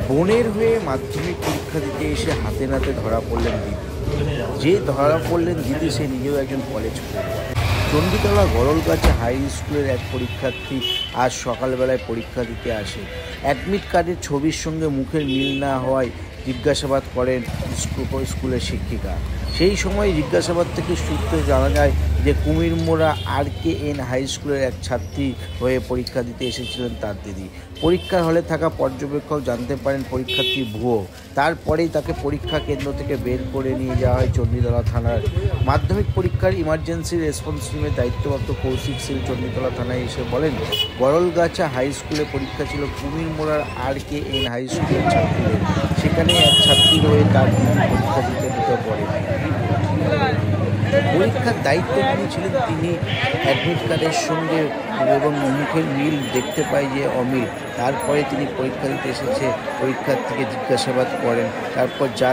বোনের হয়ে মাধ্যমিক পরীক্ষা দিতে এসে হাতে নাতে ধরা পড়লেন দিদি। যে ধরা পড়লেন দিদি সে নিজেও একজন কলেজ পড়ুয়া। চণ্ডীতলা গরলগাছা হাই স্কুলের এক পরীক্ষার্থী আজ সকালবেলায় পরীক্ষা দিতে আসে। অ্যাডমিট কার্ডের ছবির সঙ্গে মুখের মিল না হওয়ায় জিজ্ঞাসাবাদ করেন স্কুলের শিক্ষিকা। সেই সময় জিজ্ঞাসাবাদ থেকে সূত্রে জানা যায় যে কুমিরমোড়া RKN হাই স্কুলের এক ছাত্রী হয়ে পরীক্ষা দিতে এসেছিলেন তার দিদি। পরীক্ষার হলে থাকা পর্যবেক্ষক জানতে পারেন পরীক্ষার্থী ভুয়ো। তারপরেই তাকে পরীক্ষা কেন্দ্র থেকে বের করে নিয়ে যাওয়া হয় চণ্ডীতলা থানার। মাধ্যমিক পরীক্ষার ইমার্জেন্সি রেসপন্স টিমের দায়িত্বপ্রাপ্ত কৌশিক সিং চণ্ডীতলা থানায় এসে বলেন, গরলগাছা হাই স্কুলে পরীক্ষা ছিল কুমিরমোড়ার RKN হাই স্কুলের ছাত্রীদের। সেখানে এক ছাত্রী হয়ে তার দিদি পরীক্ষা দিতে ঢুকে পড়ে। পরীক্ষার দায়িত্ব নিয়েছিলেন তিনি। অ্যাডমিট কার্ডের সঙ্গে এবং মুখের মিল দেখতে পাই যে অমিল। তারপরে তিনি পরীক্ষা দিতে এসেছে পরীক্ষার্থীকে জিজ্ঞাসাবাদ করেন। তারপর যা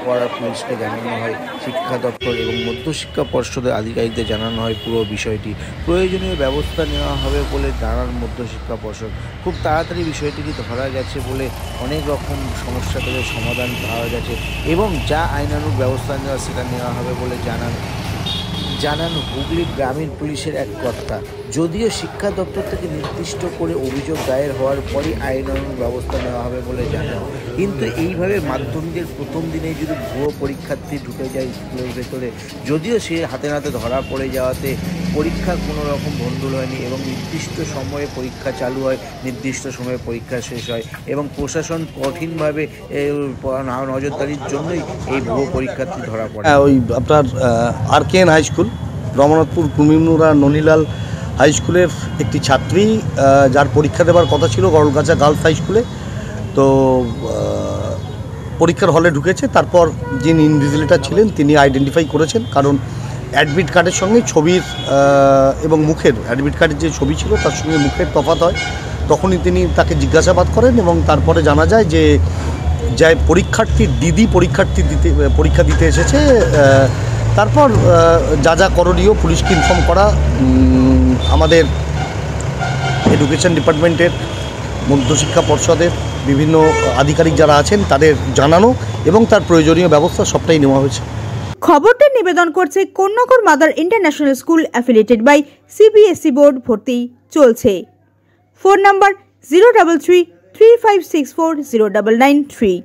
করার পুলিশকে জানানো হয়, শিক্ষা দপ্তর এবং মধ্যশিক্ষা পর্ষদের আধিকারিকদের জানানো হয় পুরো বিষয়টি। প্রয়োজনীয় ব্যবস্থা নেওয়া হবে বলে জানান মধ্যশিক্ষা পর্ষদ। খুব তাড়াতাড়ি বিষয়টিকে ধরা গেছে বলে অনেক রকম সমস্যা থেকে সমাধান পাওয়া গেছে এবং যা আইনানুগ ব্যবস্থা নেওয়া সেটা নেওয়া হবে বলে জানান হুগলি গ্রামীণ পুলিশের এক কর্তা। যদিও শিক্ষা দপ্তর থেকে নির্দিষ্ট করে অভিযোগ দায়ের হওয়ার পরই আইনানুগ ব্যবস্থা নেওয়া হবে বলে জানান। কিন্তু এইভাবে মাধ্যমিকের প্রথম দিনেই যদি ভুয়ো পরীক্ষার্থী ঢুকে যায় স্কুলের ভেতরে, যদিও সে হাতে নাতে ধরা পড়ে যাওয়াতে পরীক্ষার কোনো রকম ভণ্ডুল হয়নি এবং নির্দিষ্ট সময়ে পরীক্ষা চালু হয়, নির্দিষ্ট সময়ে পরীক্ষা শেষ হয় এবং প্রশাসন কঠিনভাবে নজরদারির জন্যই এই ভুয়ো পরীক্ষার্থী ধরা পড়ে। ওই আপনার RKN high school, Ramnathpur Kumirmora Nanilal high স্কুলের একটি ছাত্রী যার পরীক্ষা দেওয়ার কথা ছিল গরলগাছা গার্লস হাই স্কুলে। তো পরীক্ষার হলে ঢুকেছে। তারপর যিনি ইনভিজিলেটর ছিলেন তিনি আইডেন্টিফাই করেছেন, কারণ অ্যাডমিট কার্ডের সঙ্গে ছবির এবং মুখের, অ্যাডমিট কার্ডের যে ছবি ছিল তার সঙ্গে মুখের তফাৎ হয়। তখনই তিনি তাকে জিজ্ঞাসাবাদ করেন এবং তারপরে জানা যায় যে পরীক্ষার্থীর দিদি পরীক্ষা দিতে এসেছে। তারপর যা করণীয় পুলিশকে ইনফর্ম করা, আমাদের এডুকেশন ডিপার্টমেন্টের, মধ্যশিক্ষা পর্ষদের বিভিন্ন আধিকারিক যারা আছেন তাদের জানানো এবং তার প্রয়োজনীয় ব্যবস্থা সবটাই নেওয়া হয়েছে। খবরটি নিবেদন করছে Konnagar mother international school affiliated by CBSE board. ভর্তি চলছে। Phone number 033 3564 0993।